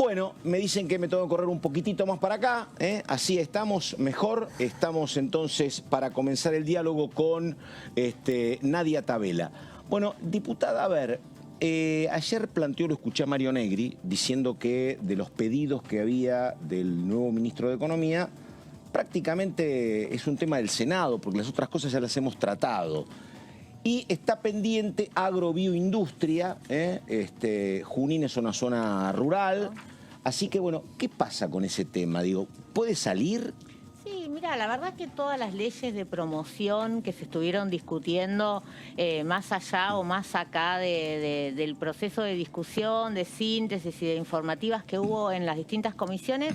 Bueno, me dicen que me tengo que correr un poquitito más para acá, así estamos mejor. Estamos entonces para comenzar el diálogo con Nadia Tabela. Bueno, diputada, a ver, ayer planteó, lo escuché a Mario Negri, diciendo que de los pedidos que había del nuevo ministro de Economía, prácticamente es un tema del Senado, porque las otras cosas ya las hemos tratado. Y está pendiente agrobioindustria, Junín es una zona rural. Así que, bueno, ¿qué pasa con ese tema? Digo, ¿puede salir? Sí, mira, la verdad que todas las leyes de promoción que se estuvieron discutiendo más allá o más acá del proceso de discusión, de síntesis y de informativas que hubo en las distintas comisiones,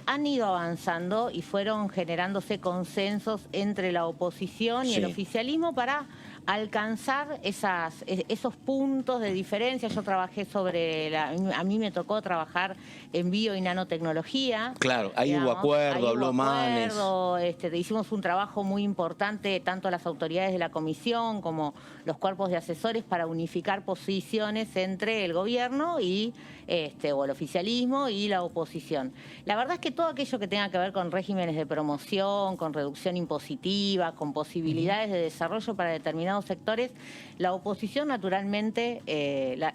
han ido avanzando y fueron generándose consensos entre la oposición y el oficialismo para alcanzar esos puntos de diferencia. Yo trabajé a mí me tocó trabajar en bio y nanotecnología. Claro, ahí hubo acuerdo, habló Manes. Hicimos un trabajo muy importante, tanto las autoridades de la comisión como los cuerpos de asesores, para unificar posiciones entre el gobierno y o el oficialismo y la oposición. La verdad es que todo aquello que tenga que ver con regímenes de promoción, con reducción impositiva, con posibilidades de desarrollo para determinados sectores, la oposición naturalmente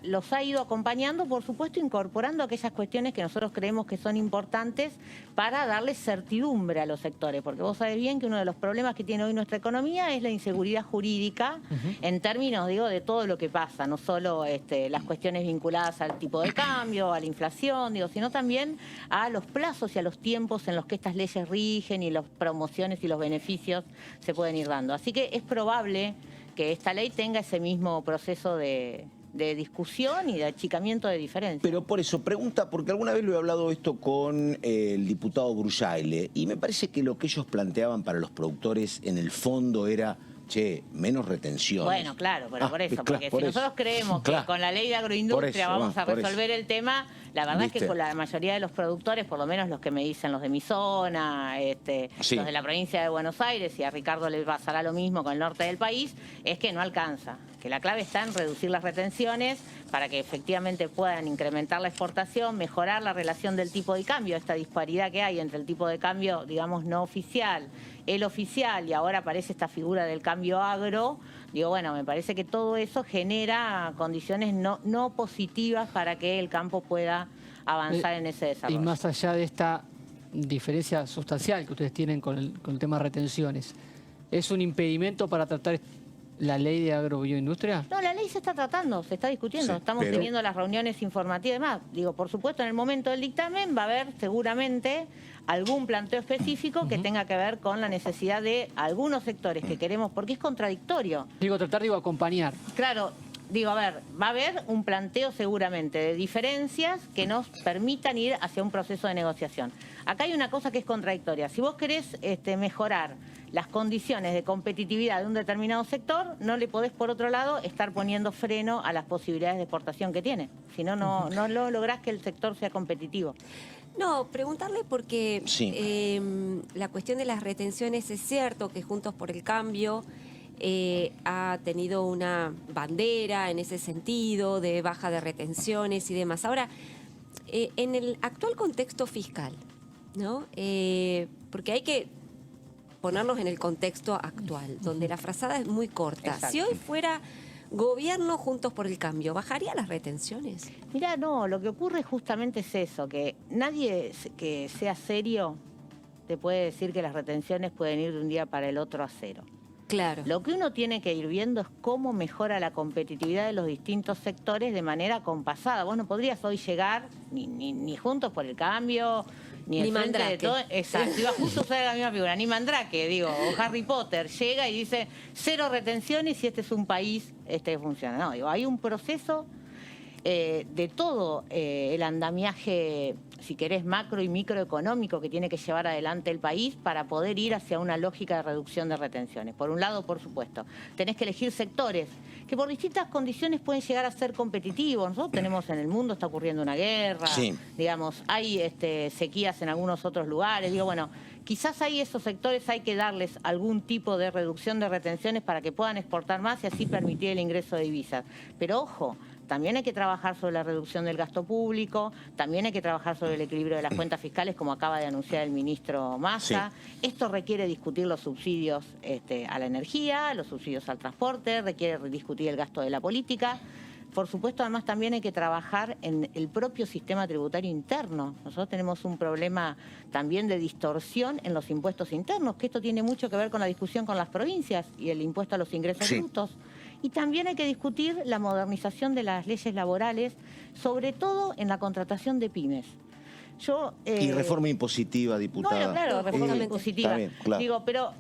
los ha ido acompañando, por supuesto incorporando aquellas cuestiones que nosotros creemos que son importantes para darle certidumbre a los sectores, porque vos sabés bien que uno de los problemas que tiene hoy nuestra economía es la inseguridad jurídica, en términos, digo, de todo lo que pasa, no solo las cuestiones vinculadas al tipo de cambio, a la inflación, digo, sino también a los plazos y a los tiempos en los que estas leyes rigen y las promociones y los beneficios se pueden ir dando. Así que es probable que esta ley tenga ese mismo proceso de discusión y de achicamiento de diferencias. Pero por eso, pregunta, porque alguna vez lo he hablado esto con el diputado Bruyaile, y me parece que lo que ellos planteaban para los productores en el fondo era, che, menos retención. Bueno, claro, pero por eso, porque si nosotros creemos que con la ley de agroindustria vamos a resolver el tema, la verdad es que con la mayoría de los productores, por lo menos los que me dicen los de mi zona, los de la provincia de Buenos Aires, y a Ricardo le pasará lo mismo con el norte del país, es que no alcanza. Que la clave está en reducir las retenciones para que efectivamente puedan incrementar la exportación, mejorar la relación del tipo de cambio, esta disparidad que hay entre el tipo de cambio, digamos, no oficial, el oficial, y ahora aparece esta figura del cambio agro. Digo, bueno, me parece que todo eso genera condiciones no positivas para que el campo pueda avanzar en ese desarrollo. Y más allá de esta diferencia sustancial que ustedes tienen con el tema de retenciones, ¿es un impedimento para tratar la ley de agrobioindustria? No, la ley se está tratando, se está discutiendo, estamos teniendo las reuniones informativas y demás. Digo, por supuesto, en el momento del dictamen va a haber seguramente algún planteo específico que tenga que ver con la necesidad de algunos sectores que queremos, porque es contradictorio. Acompañar. Claro. Digo, a ver, va a haber un planteo seguramente de diferencias que nos permitan ir hacia un proceso de negociación. Acá hay una cosa que es contradictoria. Si vos querés mejorar las condiciones de competitividad de un determinado sector, no le podés, por otro lado, estar poniendo freno a las posibilidades de exportación que tiene. Si no, no lográs que el sector sea competitivo. No, preguntarle porque la cuestión de las retenciones, es cierto que Juntos por el Cambio ha tenido una bandera en ese sentido de baja de retenciones y demás. Ahora, en el actual contexto fiscal, ¿no? Porque hay que ponernos en el contexto actual, donde la frazada es muy corta. Exacto. Si hoy fuera gobierno Juntos por el Cambio, ¿bajaría las retenciones? Mirá, no, lo que ocurre justamente es eso, que nadie que sea serio te puede decir que las retenciones pueden ir de un día para el otro a cero. Claro. Lo que uno tiene que ir viendo es cómo mejora la competitividad de los distintos sectores de manera compasada. Vos no podrías hoy llegar, ni Juntos por el Cambio, ni el Frente de todo. Exacto, iba justo a usar la misma figura, ni Mandrake, digo, o Harry Potter, llega y dice 0 retenciones y este es un país que funciona. No, digo, hay un proceso de todo el andamiaje, si querés, macro y microeconómico que tiene que llevar adelante el país para poder ir hacia una lógica de reducción de retenciones. Por un lado, por supuesto, tenés que elegir sectores que por distintas condiciones pueden llegar a ser competitivos. Nosotros tenemos en el mundo, está ocurriendo una guerra, digamos, hay sequías en algunos otros lugares. Digo, bueno, quizás ahí esos sectores hay que darles algún tipo de reducción de retenciones para que puedan exportar más y así permitir el ingreso de divisas. Pero ojo, también hay que trabajar sobre la reducción del gasto público, también hay que trabajar sobre el equilibrio de las cuentas fiscales, como acaba de anunciar el ministro Massa. Sí. Esto requiere discutir los subsidios a la energía, los subsidios al transporte, requiere discutir el gasto de la política. Por supuesto, además, también hay que trabajar en el propio sistema tributario interno. Nosotros tenemos un problema también de distorsión en los impuestos internos, que esto tiene mucho que ver con la discusión con las provincias y el impuesto a los ingresos brutos. Y también hay que discutir la modernización de las leyes laborales, sobre todo en la contratación de pymes. Y reforma impositiva, diputada. Bueno, claro, reforma impositiva. Bien, claro. Digo, pero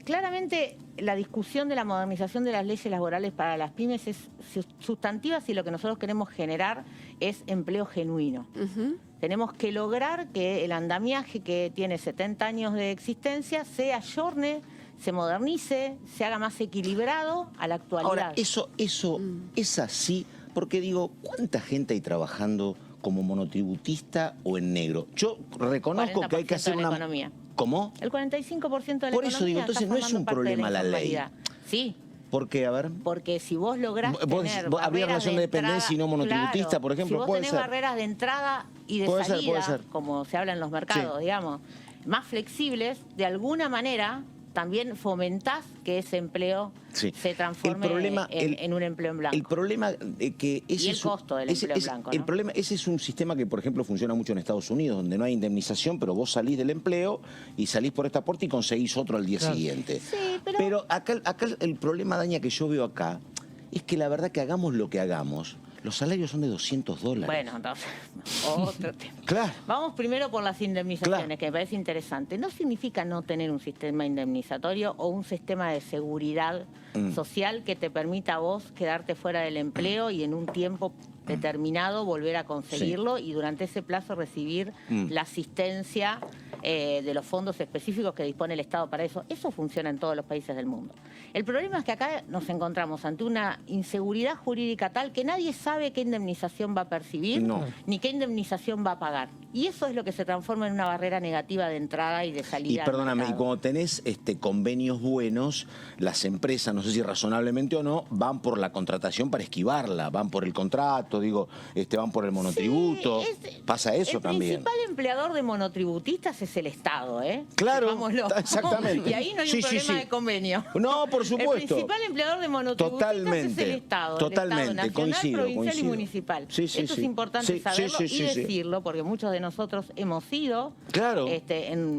claramente la discusión de la modernización de las leyes laborales para las pymes es sustantiva si lo que nosotros queremos generar es empleo genuino. Tenemos que lograr que el andamiaje que tiene 70 años de existencia se ayorne, se modernice, se haga más equilibrado a la actualidad. Ahora, eso es así, porque digo, ¿cuánta gente hay trabajando como monotributista o en negro? Yo reconozco que hay que hacer una... economía. ¿Cómo? El 45% de la economía. Por eso digo, entonces no es un problema la ley. Sí. ¿Por qué? A ver. Porque si vos lográs tener habría relación de dependencia y no monotributista, claro, por ejemplo, si vos tenés barreras de entrada y de salida, puede ser. como se habla en los mercados, digamos, más flexibles, de alguna manera también fomentás que ese empleo se transforme en un empleo en blanco. El problema que ese y el costo del empleo en blanco, ¿no? El problema, ese es un sistema que, por ejemplo, funciona mucho en Estados Unidos, donde no hay indemnización, pero vos salís del empleo y salís por esta puerta y conseguís otro al día siguiente. Sí, pero acá el problema, Daña, que yo veo acá, es que la verdad que hagamos lo que hagamos, los salarios son de $200. Bueno, entonces, otro tema. Claro. Vamos primero por las indemnizaciones, que me parece interesante. No significa no tener un sistema indemnizatorio o un sistema de seguridad social que te permita a vos quedarte fuera del empleo y en un tiempo determinado volver a conseguirlo y durante ese plazo recibir la asistencia de los fondos específicos que dispone el Estado para eso. Eso funciona en todos los países del mundo. El problema es que acá nos encontramos ante una inseguridad jurídica tal que nadie sabe qué indemnización va a percibir ni qué indemnización va a pagar. Y eso es lo que se transforma en una barrera negativa de entrada y de salida. Y perdóname, y cuando tenés convenios buenos, las empresas, no sé si razonablemente o no, van por la contratación para esquivarla, van por el contrato, digo, van por el monotributo. Pasa eso también. El principal empleador de monotributistas es el Estado, ¿eh? Claro, exactamente. Y ahí no hay un problema de convenio. No, por supuesto. El principal empleador de monotributistas es el Estado. Totalmente, el Estado nacional, provincial y municipal. Esto es importante saberlo y decirlo, porque muchos de nosotros hemos sido,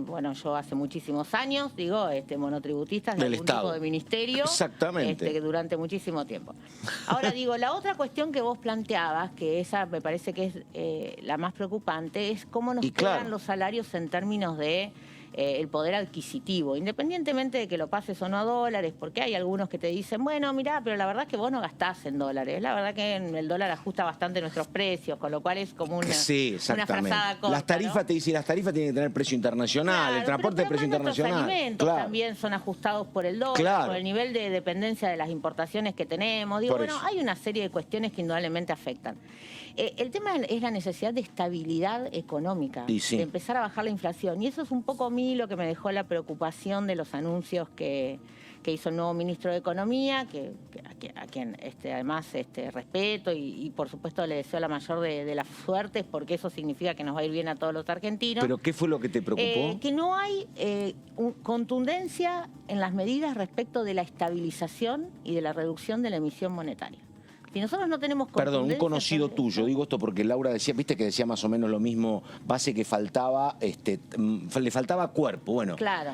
bueno, yo hace muchísimos años, digo, monotributistas de algún tipo de ministerio. Exactamente. Durante muchísimo tiempo. Ahora digo, la otra cuestión que vos planteabas, que esa me parece que es la más preocupante, es cómo nos quedan los salarios en términos de el poder adquisitivo, independientemente de que lo pases o no a dólares, porque hay algunos que te dicen, bueno, mirá, pero la verdad es que vos no gastás en dólares, la verdad que el dólar ajusta bastante nuestros precios, con lo cual es como una frazada corta, las tarifas, ¿no? Las tarifas tienen que tener precio internacional, el transporte de precio internacional. Los alimentos también son ajustados por el dólar, por el nivel de dependencia de las importaciones que tenemos. Digo, bueno, hay una serie de cuestiones que indudablemente afectan. El tema es la necesidad de estabilidad económica, de empezar a bajar la inflación. Y eso es un poco a mí lo que me dejó la preocupación de los anuncios que hizo el nuevo ministro de Economía, a quien además respeto y por supuesto le deseo la mayor de las suertes, porque eso significa que nos va a ir bien a todos los argentinos. ¿Pero qué fue lo que te preocupó? Que no hay contundencia en las medidas respecto de la estabilización y de la reducción de la emisión monetaria. Si nosotros no tenemos contundencia... Perdón, un conocido tuyo, digo esto porque Laura decía, viste que decía más o menos lo mismo, base que faltaba, le faltaba cuerpo. Bueno, claro.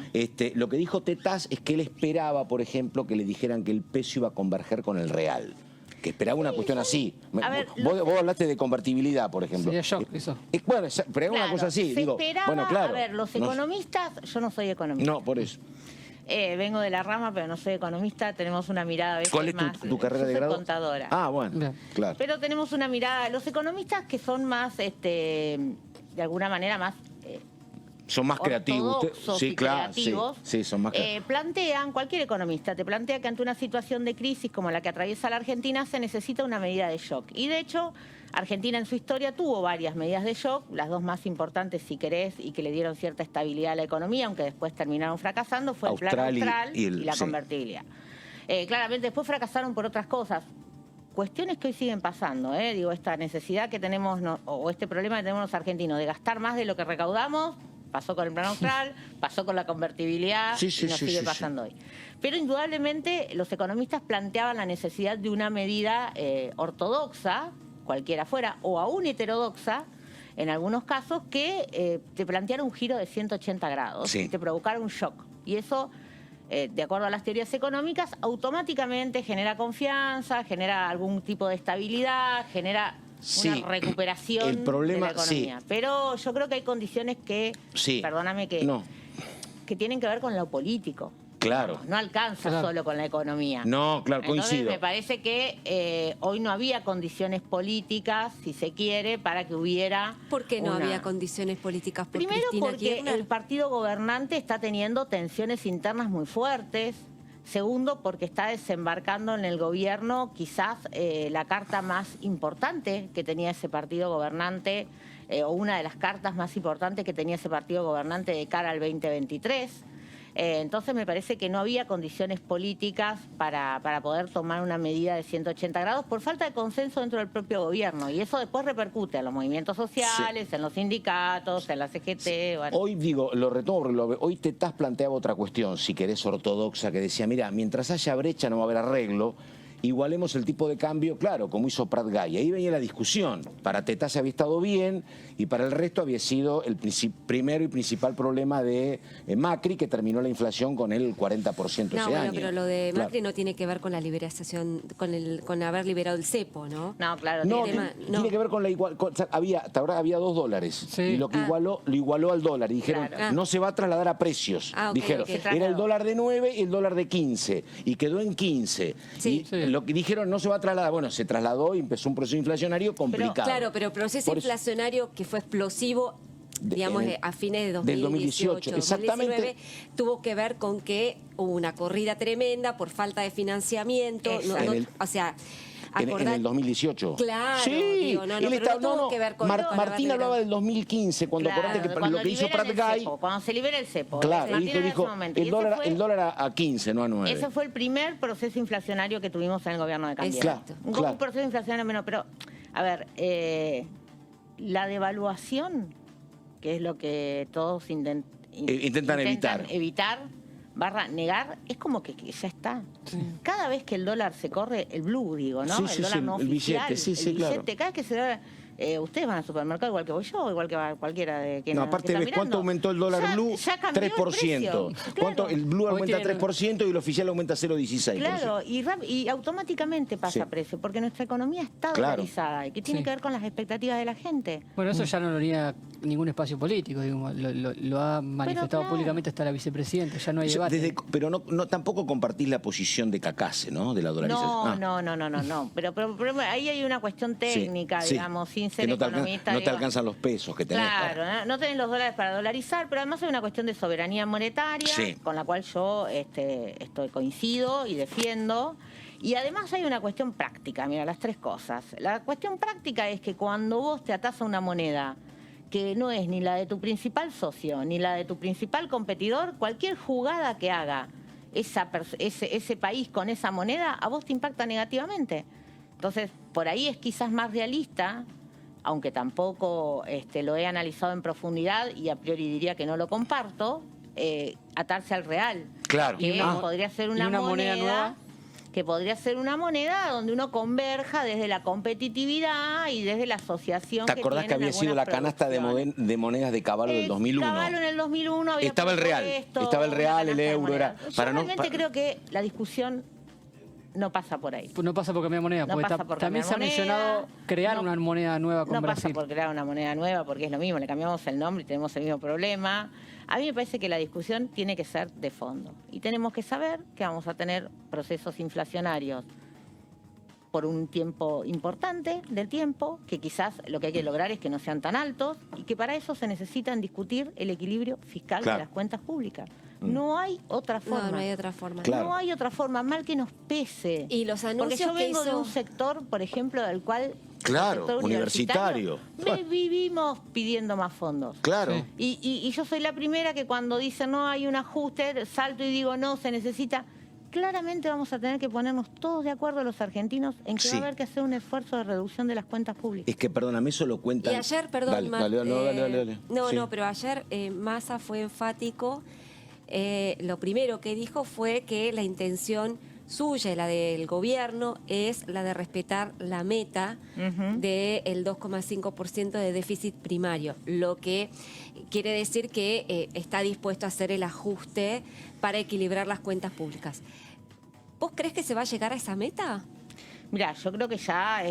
Lo que dijo Tetaz es que él esperaba, por ejemplo, que le dijeran que el peso iba a converger con el real. Que esperaba una cuestión así. A ver, vos hablaste de convertibilidad, por ejemplo. Sería shock eso. Bueno, pero una cosa así. A ver, los economistas, yo no soy economista. No, por eso. Vengo de la rama, pero no soy economista. Tenemos una mirada a veces ¿Cuál es tu carrera de grado? Soy contadora. Ah, bueno, claro. Pero tenemos una mirada... Los economistas que son más, de alguna manera, más... son más creativos. Sí, claro. Sí, son más creativos. Plantean, cualquier economista te plantea que ante una situación de crisis como la que atraviesa la Argentina se necesita una medida de shock. Y de hecho, Argentina en su historia tuvo varias medidas de shock, las dos más importantes, si querés, y que le dieron cierta estabilidad a la economía, aunque después terminaron fracasando, fue el Plan Austral y la convertibilidad. Claramente después fracasaron por otras cosas. cuestiones que hoy siguen pasando, digo, esta necesidad que tenemos, o este problema que tenemos los argentinos de gastar más de lo que recaudamos, pasó con el plan austral, pasó con la convertibilidad y nos sigue pasando hoy. Pero indudablemente los economistas planteaban la necesidad de una medida ortodoxa, cualquiera fuera, o aún heterodoxa, en algunos casos, que te planteara un giro de 180 grados y te provocara un shock. Y eso, de acuerdo a las teorías económicas, automáticamente genera confianza, genera algún tipo de estabilidad, genera una recuperación de la economía. Pero yo creo que hay condiciones que, perdóname, que tienen que ver con lo político. Claro. No alcanza solo con la economía. No, claro, coincido. Entonces me parece que hoy no había condiciones políticas, si se quiere, para que hubiera... ¿Por qué no había condiciones políticas? Primero porque el partido gobernante está teniendo tensiones internas muy fuertes. Segundo, porque está desembarcando en el gobierno quizás la carta más importante que tenía ese partido gobernante, o una de las cartas más importantes que tenía ese partido gobernante de cara al 2023. Entonces me parece que no había condiciones políticas para poder tomar una medida de 180 grados por falta de consenso dentro del propio gobierno. Y eso después repercute en los movimientos sociales, en los sindicatos, en la CGT. Bueno. Hoy digo, lo retomo, hoy Tetaz planteaba otra cuestión, si querés ortodoxa, que decía, mira, mientras haya brecha no va a haber arreglo. Igualemos el tipo de cambio, claro, como hizo Prat Gay. Ahí venía la discusión. Para Tetaz había estado bien y para el resto había sido el primero y principal problema de Macri, que terminó la inflación con el 40% ese año. Pero lo de Macri no tiene que ver con la liberación, con haber liberado el cepo, ¿no? No, claro. Tiene que ver con la igual. Hasta ahora había $2 y lo que lo igualó al dólar. Y dijeron, no se va a trasladar a precios. Dijeron, era el dólar de 9 y el dólar de 15. Y quedó en 15. Lo que dijeron no se va a trasladar, bueno, se trasladó y empezó un proceso inflacionario complicado. Pero proceso inflacionario que fue explosivo, digamos, a fines de 2018, exactamente. 2019, tuvo que ver con que hubo una corrida tremenda por falta de financiamiento. En el 2018. Claro, sí, digo, pero no tuvo que ver con... Martín hablaba del 2015, cuando acordate que lo que hizo Prat Gay... Cuando se libera el cepo. Claro, dijo el dólar a 15, no a 9. Ese fue el primer proceso inflacionario que tuvimos en el gobierno de Cambiemos. Exacto. Un proceso inflacionario menos, pero, a ver, la devaluación, que es lo que todos intentan evitar, negar, es como que ya está. Cada vez que el dólar se corre, el blue, digo, ¿no? El dólar no oficial, el billete, cada vez que se da... ustedes van al supermercado igual que voy yo, igual que va cualquiera de quien aparte ves cuánto aumentó el dólar blue, ya 3%. El blue aumenta 3% y el oficial aumenta 0,16%. Claro, y automáticamente pasa precio, porque nuestra economía está dolarizada y que tiene que ver con las expectativas de la gente. Bueno, eso ya no lo niega ningún espacio político, digamos, lo ha manifestado públicamente hasta la vicepresidenta, ya no hay debate. Pero no tampoco compartís la posición de Cacase, ¿no? De la dolarización. No. Pero ahí hay una cuestión técnica, digamos, sin ser economista. No te alcanzan los pesos que tenés. Claro, no tenés los dólares para dolarizar, pero además hay una cuestión de soberanía monetaria, con la cual yo coincido y defiendo. Y además hay una cuestión práctica, mira, las tres cosas. La cuestión práctica es que cuando vos te atás a una moneda que no es ni la de tu principal socio, ni la de tu principal competidor, cualquier jugada que haga ese país con esa moneda, a vos te impacta negativamente. Entonces, por ahí es quizás más realista, aunque tampoco lo he analizado en profundidad y a priori diría que no lo comparto, atarse al real. Claro. Que podría ser una moneda nueva. Que podría ser una moneda donde uno converja desde la competitividad y desde la asociación. ¿Te acordás que había sido la canasta de monedas de Caballo del 2001? Caballo en el 2001 había estaba el real, el euro. Yo realmente creo que la discusión no pasa por ahí. No pasa por cambiar moneda, porque también se ha mencionado crear una moneda nueva con Brasil. No pasa por crear una moneda nueva, porque es lo mismo, le cambiamos el nombre y tenemos el mismo problema. A mí me parece que la discusión tiene que ser de fondo. Y tenemos que saber que vamos a tener procesos inflacionarios por un tiempo importante del tiempo, que quizás lo que hay que lograr es que no sean tan altos, y que para eso se necesitan discutir el equilibrio fiscal de las cuentas públicas. No hay otra forma. No hay otra forma. No hay otra forma, mal que nos pese. Y los anuncios porque yo vengo de un sector, por ejemplo, del cual... Claro, universitario. Vivimos pidiendo más fondos. Claro. Y yo soy la primera que cuando dicen no hay un ajuste, salto y digo no, se necesita... claramente vamos a tener que ponernos todos de acuerdo los argentinos en que va a haber que hacer un esfuerzo de reducción de las cuentas públicas. Es que, perdóname, eso lo cuentan... Y ayer, perdón, dale. No, Sí. no, pero ayer Massa fue enfático. Lo primero que dijo fue que la intención suya y la del gobierno es la de respetar la meta del 2,5% de déficit primario, lo que quiere decir que está dispuesto a hacer el ajuste para equilibrar las cuentas públicas. ¿Vos crees que se va a llegar a esa meta? Mirá, yo creo que ya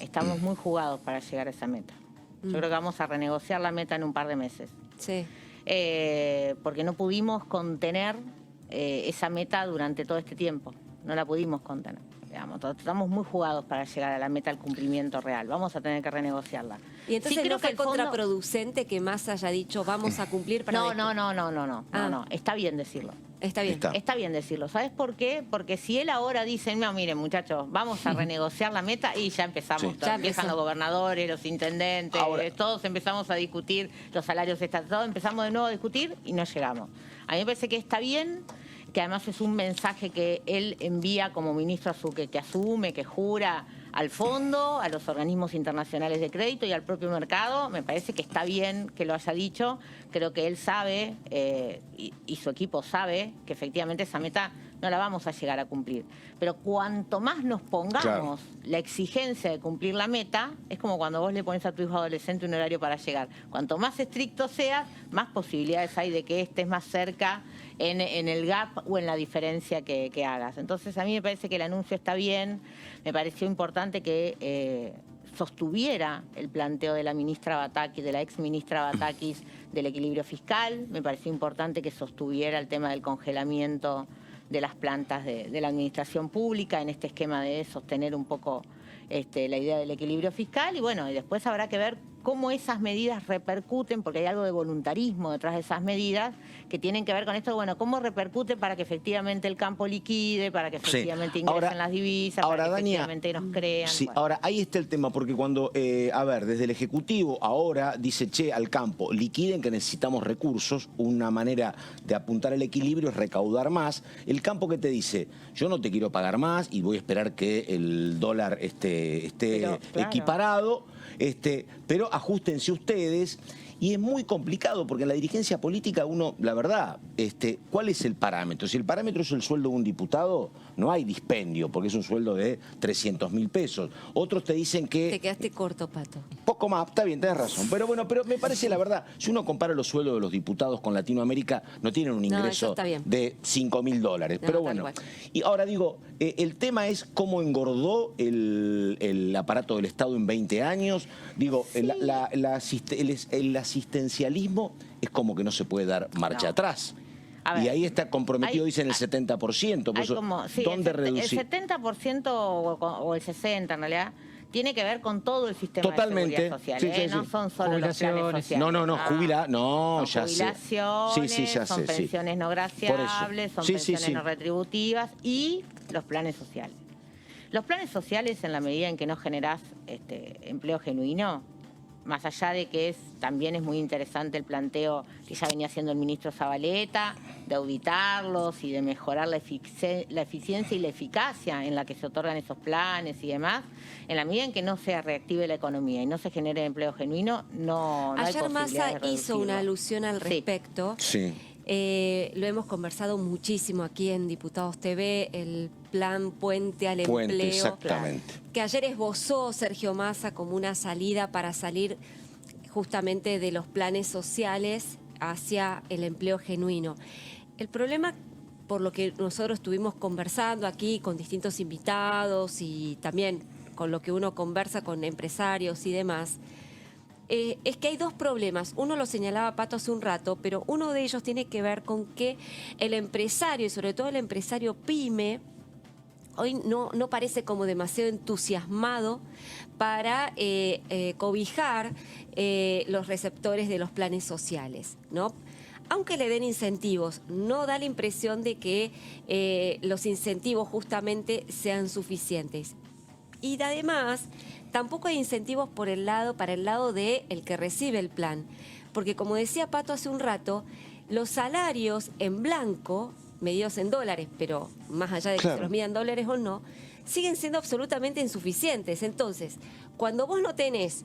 estamos muy jugados para llegar a esa meta. Yo creo que vamos a renegociar la meta en un par de meses. Sí. Porque no pudimos contener esa meta durante todo este tiempo. No la pudimos contener. Digamos, estamos muy jugados para llegar a la meta del cumplimiento real. Vamos a tener que renegociarla. Y entonces sí, ¿no fue el fondo... contraproducente que Massa haya dicho vamos a cumplir para... No. Está bien decirlo. Está bien. Está bien decirlo. ¿Sabes por qué? Porque si él ahora dice, no, miren muchachos, vamos a renegociar la meta y ya empezamos. Sí. Ya empiezan los gobernadores, los intendentes, todos empezamos a discutir los salarios estatales, empezamos de nuevo a discutir y no llegamos. A mí me parece que está bien, que además es un mensaje que él envía como ministro que asume, que jura al fondo, a los organismos internacionales de crédito y al propio mercado. Me parece que está bien que lo haya dicho. Creo que él sabe y su equipo sabe que efectivamente esa meta no la vamos a llegar a cumplir. Pero cuanto más nos pongamos la exigencia de cumplir la meta, es como cuando vos le pones a tu hijo adolescente un horario para llegar. Cuanto más estricto seas, más posibilidades hay de que estés más cerca en el gap o en la diferencia que hagas. Entonces a mí me parece que el anuncio está bien. Me pareció importante que sostuviera el planteo de la ministra Batakis, de la ex ministra Batakis, del equilibrio fiscal. Me pareció importante que sostuviera el tema del congelamiento de las plantas de la administración pública en este esquema de sostener un poco la idea del equilibrio fiscal. Y bueno, y después habrá que ver cómo esas medidas repercuten, porque hay algo de voluntarismo detrás de esas medidas que tienen que ver con esto, bueno, cómo repercute para que efectivamente el campo liquide, para que efectivamente ingresen las divisas, para que efectivamente nos crean. Sí, bueno. ahora, ahí está el tema, porque cuando, desde el Ejecutivo ahora dice, che, al campo, liquiden que necesitamos recursos, una manera de apuntar al equilibrio es recaudar más. El campo que te dice, yo no te quiero pagar más y voy a esperar que el dólar esté equiparado, pero ajustense ustedes. Y es muy complicado porque en la dirigencia política uno, la verdad, ¿cuál es el parámetro? Si el parámetro es el sueldo de un diputado, no hay dispendio porque es un sueldo de 300.000 pesos. Otros te dicen que... Te quedaste corto, Pato. Poco más, está bien, tenés razón. Pero bueno, pero me parece la verdad, si uno compara los sueldos de los diputados con Latinoamérica, no tienen un ingreso de $5.000. Pero bueno, y ahora digo, el tema es cómo engordó el aparato del Estado en 20 años. Digo, sí. el asistencialismo es como que no se puede dar marcha atrás. Ver, y ahí está comprometido, dicen el 70%. Por eso, como, sí, ¿dónde reducir? El 70% o el 60% en realidad tiene que ver con todo el sistema de seguridad social. No son solo los planes sociales. Jubilaciones, son pensiones no graciables, son pensiones no retributivas y los planes sociales. Los planes sociales, en la medida en que no generás empleo genuino, más allá de que también es muy interesante el planteo que ya venía haciendo el ministro Zabaleta, de auditarlos y de mejorar la eficiencia y la eficacia en la que se otorgan esos planes y demás, en la medida en que no se reactive la economía y no se genere empleo genuino, no hay Ayer posibilidad Massa hizo una alusión al respecto. Sí. Lo hemos conversado muchísimo aquí en Diputados TV, el plan Puente al Empleo. Exactamente. Que ayer esbozó Sergio Massa como una salida para salir justamente de los planes sociales hacia el empleo genuino. El problema, por lo que nosotros estuvimos conversando aquí con distintos invitados y también con lo que uno conversa con empresarios y demás, es que hay dos problemas. Uno lo señalaba Pato hace un rato, pero uno de ellos tiene que ver con que el empresario, y sobre todo el empresario pyme, hoy no parece como demasiado entusiasmado para cobijar los receptores de los planes sociales, ¿no? Aunque le den incentivos, no da la impresión de que los incentivos justamente sean suficientes. Y además, tampoco hay incentivos para el lado de el que recibe el plan. Porque como decía Pato hace un rato, los salarios en blanco medidos en dólares, pero más allá de que se los midan dólares o no, siguen siendo absolutamente insuficientes. Entonces, cuando vos no tenés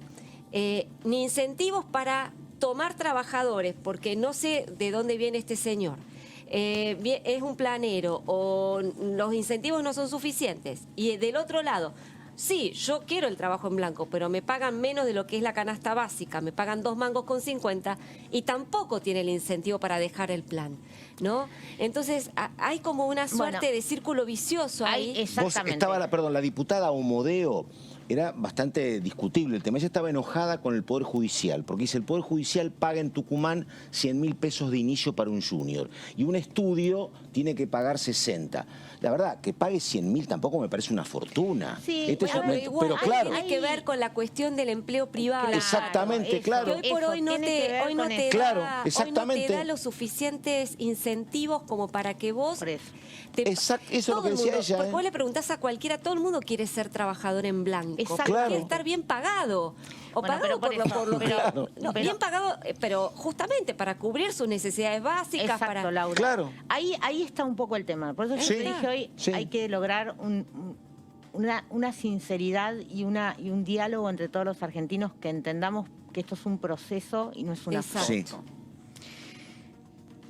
ni incentivos para tomar trabajadores, porque no sé de dónde viene este señor, es un planero o los incentivos no son suficientes, y del otro lado, sí, yo quiero el trabajo en blanco, pero me pagan menos de lo que es la canasta básica, me pagan 2 mangos con 50 y tampoco tiene el incentivo para dejar el plan, ¿no? Entonces hay como una suerte de círculo vicioso ahí. Exactamente. Vos estaba, la diputada Omodeo, era bastante discutible el tema. Ella estaba enojada con el Poder Judicial, porque dice, el Poder Judicial paga en Tucumán 100.000 pesos de inicio para un junior, y un estudio tiene que pagar 60. La verdad, que pague 100.000 tampoco me parece una fortuna. Sí, pero claro. Tiene que ver con la cuestión del empleo privado. Claro, exactamente, claro. Que hoy por hoy no te da los suficientes incentivos como para que vos... Exacto, eso es lo que decía ella. Porque vos le preguntás a cualquiera, todo el mundo quiere ser trabajador en blanco. Claro. Quiere estar bien pagado. O pagado bien pagado, pero justamente para cubrir sus necesidades básicas. Exacto, Laura. Claro. Ahí está un poco el tema. Por eso yo te dije hoy, hay que lograr una sinceridad y un diálogo entre todos los argentinos, que entendamos que esto es un proceso y no es una foto. Sí.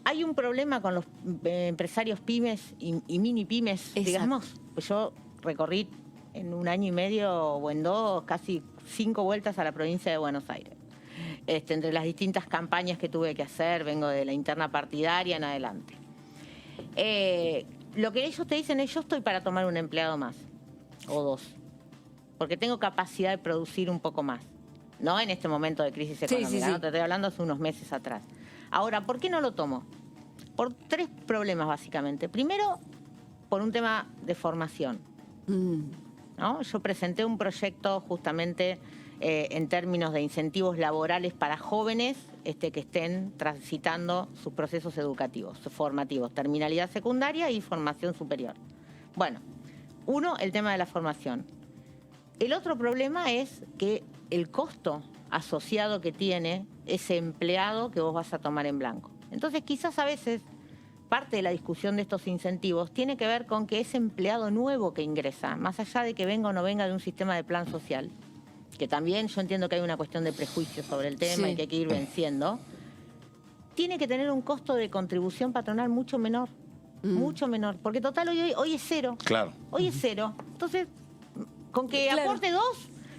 Hay un problema con los empresarios pymes y mini pymes, digamos. Pues yo recorrí en 1 año y medio o en 2 casi 5 vueltas a la provincia de Buenos Aires. Entre las distintas campañas que tuve que hacer, vengo de la interna partidaria en adelante. Lo que ellos te dicen es, yo estoy para tomar un empleado más, o 2, porque tengo capacidad de producir un poco más. No en este momento de crisis económica, ¿no? Te estoy hablando hace unos meses atrás. Ahora, ¿por qué no lo tomo? Por 3 problemas, básicamente. Primero, por un tema de formación. ¿No? Yo presenté un proyecto justamente en términos de incentivos laborales para jóvenes que estén transitando sus procesos educativos, formativos, terminalidad secundaria y formación superior. Bueno, uno, el tema de la formación. El otro problema es que el costo asociado que tiene ese empleado que vos vas a tomar en blanco. Entonces, quizás a veces parte de la discusión de estos incentivos tiene que ver con que ese empleado nuevo que ingresa, más allá de que venga o no venga de un sistema de plan social, que también yo entiendo que hay una cuestión de prejuicio sobre el tema y que hay que ir venciendo, tiene que tener un costo de contribución patronal mucho menor. Mucho menor. Porque total, hoy es 0. Claro. Hoy es 0. Entonces, con que aporte 2...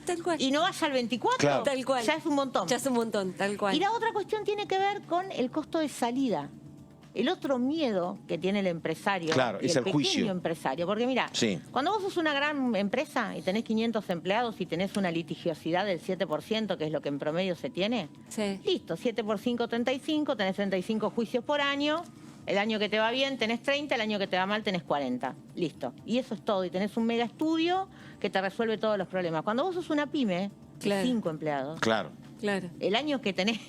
Tal cual. Y no vaya al 24, tal cual. Ya es un montón. Ya es un montón, tal cual. Y la otra cuestión tiene que ver con el costo de salida. El otro miedo que tiene el empresario, es el pequeño empresario. Porque mira, cuando vos sos una gran empresa y tenés 500 empleados y tenés una litigiosidad del 7%, que es lo que en promedio se tiene, listo, 7 por 5, 35, tenés 35 juicios por año. El año que te va bien tenés 30, el año que te va mal tenés 40. Listo. Y eso es todo. Y tenés un mega estudio que te resuelve todos los problemas. Cuando vos sos una pyme, 5 empleados. Claro. El año que tenés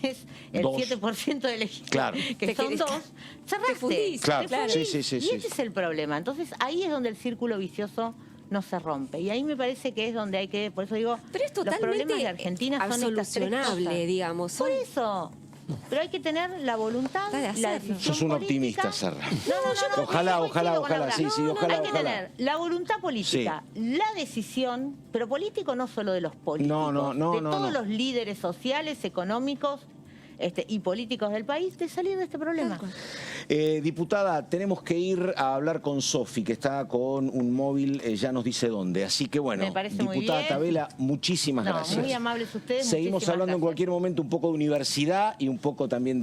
el 7% de legislación, que son 2, cerraste. Te fundís. Claro. Y ese es el problema. Entonces ahí es donde el círculo vicioso no se rompe. Y ahí me parece que es donde hay que, por eso digo, pero es los problemas de Argentina son solucionable, digamos. Por eso. Pero hay que tener la voluntad, la decisión. Sos un optimista, Serra. No, ojalá, sí, ojalá. Hay que tener la voluntad política, la decisión, pero político no solo de los políticos, de todos los líderes sociales, económicos y políticos del país, de salir de este problema. Diputada, tenemos que ir a hablar con Sofi, que está con un móvil, ya nos dice dónde. Así que bueno, diputada Tabela, muchísimas gracias. Muy amables ustedes. Seguimos hablando en cualquier momento un poco de universidad y un poco también